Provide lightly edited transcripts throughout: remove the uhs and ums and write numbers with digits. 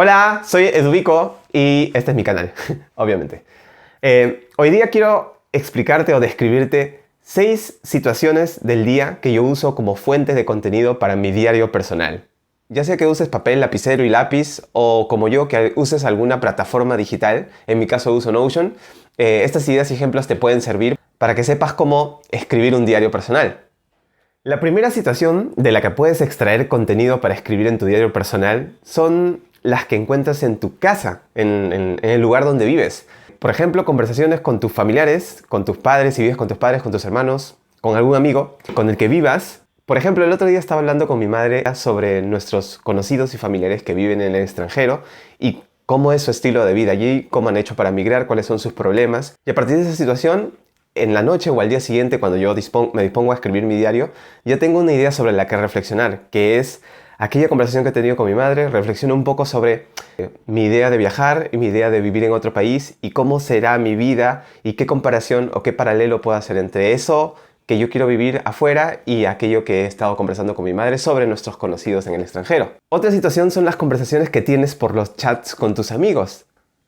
Hola, soy Edubico y este es mi canal, obviamente. Hoy día quiero explicarte o describirte 6 situaciones del día que yo uso como fuentes de contenido para mi diario personal. Ya sea que uses papel, lapicero y lápiz o como yo que uses alguna plataforma digital, en mi caso uso Notion, estas ideas y ejemplos te pueden servir para que sepas cómo escribir un diario personal. La primera situación de la que puedes extraer contenido para escribir en tu diario personal son las que encuentras en tu casa, en el lugar donde vives. Por ejemplo, conversaciones con tus familiares, con tus padres, si vives con tus padres, con tus hermanos, con algún amigo con el que vivas. Por ejemplo, el otro día estaba hablando con mi madre sobre nuestros conocidos y familiares que viven en el extranjero y cómo es su estilo de vida allí, cómo han hecho para migrar, cuáles son sus problemas. Y a partir de esa situación, en la noche o al día siguiente, cuando yo me dispongo a escribir mi diario, ya tengo una idea sobre la que reflexionar, que es aquella conversación que he tenido con mi madre. Reflexiono un poco sobre mi idea de viajar y mi idea de vivir en otro país y cómo será mi vida y qué comparación o qué paralelo puedo hacer entre eso que yo quiero vivir afuera y aquello que he estado conversando con mi madre sobre nuestros conocidos en el extranjero. Otra situación son las conversaciones que tienes por los chats con tus amigos.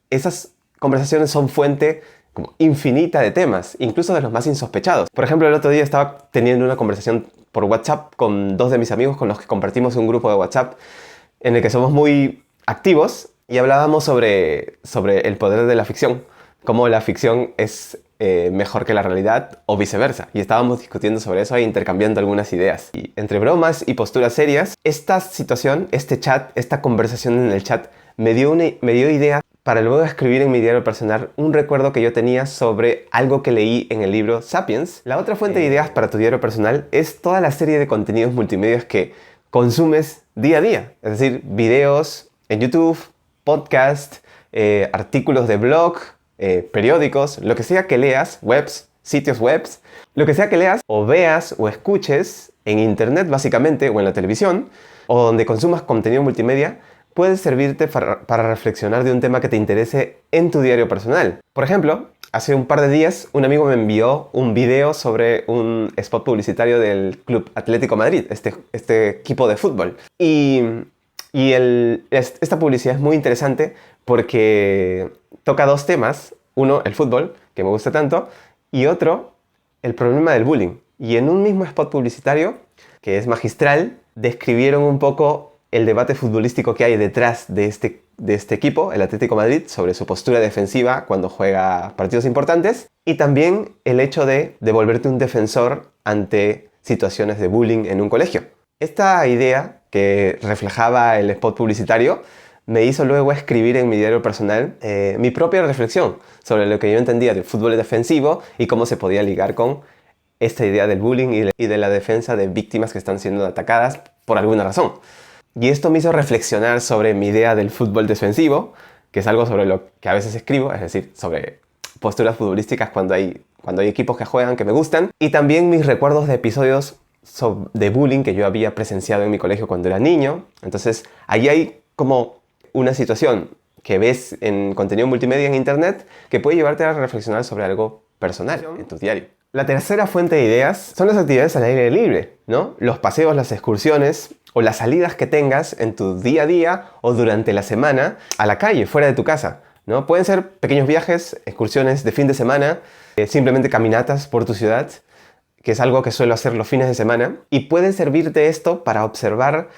Esas conversaciones son fuente como infinita de temas, incluso de los más insospechados. Por ejemplo, el otro día estaba teniendo una conversación por WhatsApp con 2 de mis amigos con los que compartimos un grupo de WhatsApp en el que somos muy activos y hablábamos sobre el poder de la ficción, cómo la ficción es mejor que la realidad o viceversa. Y estábamos discutiendo sobre eso e intercambiando algunas ideas. Y entre bromas y posturas serias, esta situación, este chat, esta conversación en el chat me dio idea para luego escribir en mi diario personal un recuerdo que yo tenía sobre algo que leí en el libro Sapiens. La otra fuente de ideas para tu diario personal es toda la serie de contenidos multimedia que consumes día a día. Es decir, videos en YouTube, podcast, artículos de blog, periódicos, lo que sea que leas, webs, sitios webs, lo que sea que leas o veas o escuches en internet básicamente o en la televisión o donde consumas contenido multimedia, puede servirte para reflexionar de un tema que te interese en tu diario personal. Por ejemplo, hace un par de días un amigo me envió un video sobre un spot publicitario del Club Atlético Madrid, este equipo de fútbol. Esta publicidad es muy interesante porque toca 2 temas. Uno, el fútbol, que me gusta tanto, y otro, el problema del bullying. Y en un mismo spot publicitario, que es magistral, describieron un poco el debate futbolístico que hay detrás de este equipo, el Atlético Madrid, sobre su postura defensiva cuando juega partidos importantes y también el hecho de volverte un defensor ante situaciones de bullying en un colegio. Esta idea que reflejaba el spot publicitario me hizo luego escribir en mi diario personal mi propia reflexión sobre lo que yo entendía del fútbol defensivo y cómo se podía ligar con esta idea del bullying y de la defensa de víctimas que están siendo atacadas por alguna razón. Y esto me hizo reflexionar sobre mi idea del fútbol defensivo, que es algo sobre lo que a veces escribo, es decir, sobre posturas futbolísticas cuando hay equipos que juegan que me gustan, y también mis recuerdos de episodios de bullying que yo había presenciado en mi colegio cuando era niño. Entonces, ahí hay como una situación que ves en contenido multimedia en internet que puede llevarte a reflexionar sobre algo personal en tu diario. La tercera fuente de ideas son las actividades al aire libre, ¿no? Los paseos, las excursiones o las salidas que tengas en tu día a día o durante la semana a la calle, fuera de tu casa, ¿no? Pueden ser pequeños viajes, excursiones de fin de semana, simplemente caminatas por tu ciudad, que es algo que suelo hacer los fines de semana, y puede servirte esto para observar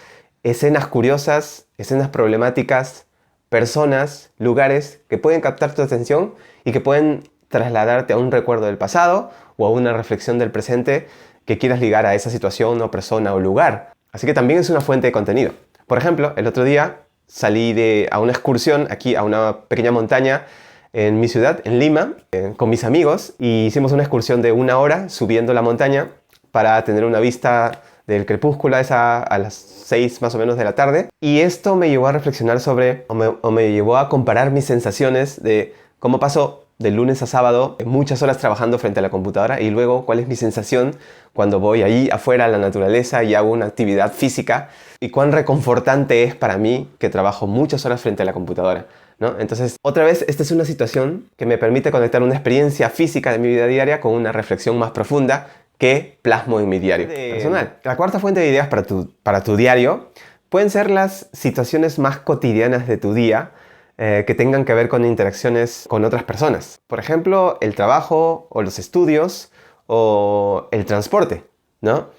escenas curiosas, escenas problemáticas, personas, lugares que pueden captar tu atención y que pueden trasladarte a un recuerdo del pasado o a una reflexión del presente que quieras ligar a esa situación o persona o lugar. Así que también es una fuente de contenido. Por ejemplo, el otro día salí a una excursión aquí a una pequeña montaña en mi ciudad, en Lima, con mis amigos, y hicimos una excursión de 1 hora subiendo la montaña para tener una vista del crepúsculo a las 6 más o menos de la tarde. Y esto me llevó a reflexionar sobre, o me llevó a comparar mis sensaciones de cómo pasó de lunes a sábado muchas horas trabajando frente a la computadora y luego cuál es mi sensación cuando voy ahí afuera a la naturaleza y hago una actividad física y cuán reconfortante es para mí que trabajo muchas horas frente a la computadora, ¿no? Entonces, otra vez, esta es una situación que me permite conectar una experiencia física de mi vida diaria con una reflexión más profunda que plasmo en mi diario personal. La cuarta fuente de ideas para tu diario pueden ser las situaciones más cotidianas de tu día que tengan que ver con interacciones con otras personas. Por ejemplo, el trabajo o los estudios o el transporte, ¿no?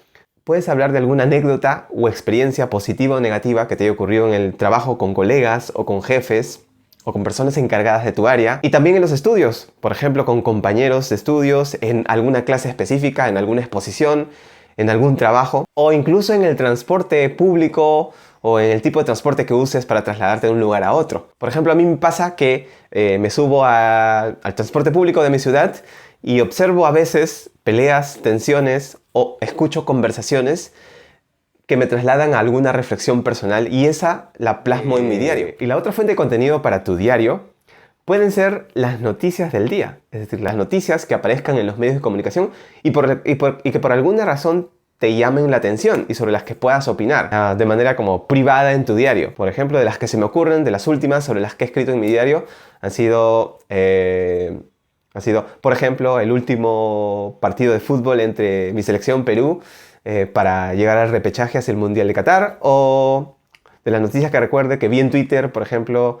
Puedes hablar de alguna anécdota o experiencia positiva o negativa que te haya ocurrido en el trabajo con colegas o con jefes o con personas encargadas de tu área. Y también en los estudios, por ejemplo, con compañeros de estudios, en alguna clase específica, en alguna exposición, en algún trabajo, o incluso en el transporte público o en el tipo de transporte que uses para trasladarte de un lugar a otro. Por ejemplo, a mí me pasa que me subo al transporte público de mi ciudad y observo a veces peleas, tensiones o escucho conversaciones que me trasladan a alguna reflexión personal y esa la plasmo en mi diario. Y la otra fuente de contenido para tu diario pueden ser las noticias del día, es decir, las noticias que aparezcan en los medios de comunicación y que por alguna razón te llamen la atención y sobre las que puedas opinar de manera como privada en tu diario. Por ejemplo, de las que se me ocurren, de las últimas sobre las que he escrito en mi diario, han sido, por ejemplo, el último partido de fútbol entre mi selección Perú para llegar al repechaje hacia el Mundial de Qatar, o de las noticias que recuerde que vi en Twitter, por ejemplo,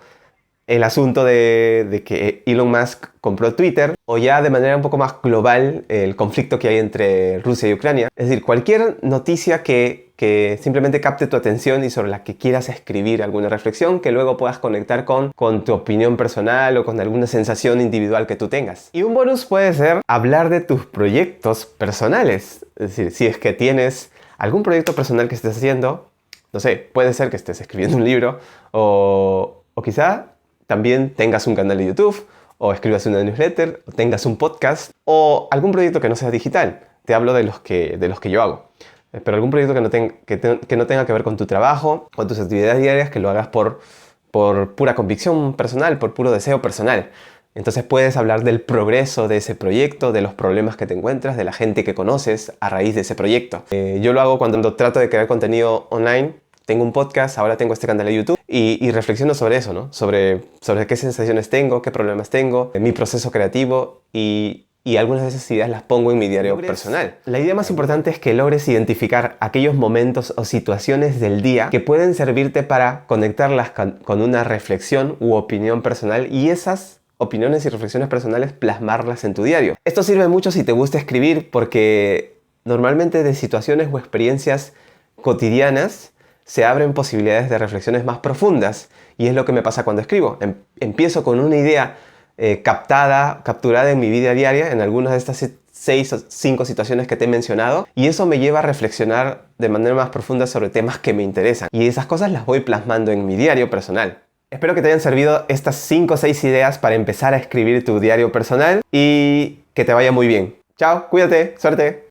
el asunto de que Elon Musk compró Twitter, o ya de manera un poco más global el conflicto que hay entre Rusia y Ucrania. Es decir, cualquier noticia que simplemente capte tu atención y sobre la que quieras escribir alguna reflexión que luego puedas conectar con tu opinión personal o con alguna sensación individual que tú tengas. Y un bonus puede ser hablar de tus proyectos personales. Es decir, si es que tienes algún proyecto personal que estés haciendo, no sé, puede ser que estés escribiendo un libro o quizá también tengas un canal de YouTube, o escribas una newsletter, o tengas un podcast, o algún proyecto que no sea digital. Te hablo de los que yo hago. Pero algún proyecto que no tenga que ver con tu trabajo, con tus actividades diarias, que lo hagas por pura convicción personal, por puro deseo personal. Entonces puedes hablar del progreso de ese proyecto, de los problemas que te encuentras, de la gente que conoces a raíz de ese proyecto. Yo lo hago cuando trato de crear contenido online. Tengo un podcast, ahora tengo este canal de YouTube y reflexiono sobre eso, ¿no? Sobre qué sensaciones tengo, qué problemas tengo, mi proceso creativo y algunas de esas ideas las pongo en mi diario personal. La idea más importante es que logres identificar aquellos momentos o situaciones del día que pueden servirte para conectarlas con una reflexión u opinión personal y esas opiniones y reflexiones personales plasmarlas en tu diario. Esto sirve mucho si te gusta escribir porque normalmente de situaciones o experiencias cotidianas se abren posibilidades de reflexiones más profundas y es lo que me pasa cuando escribo. Empiezo con una idea capturada en mi vida diaria, en algunas de estas 6 o 5 situaciones que te he mencionado y eso me lleva a reflexionar de manera más profunda sobre temas que me interesan y esas cosas las voy plasmando en mi diario personal. Espero que te hayan servido estas 5 o 6 ideas para empezar a escribir tu diario personal y que te vaya muy bien. Chao, cuídate, suerte.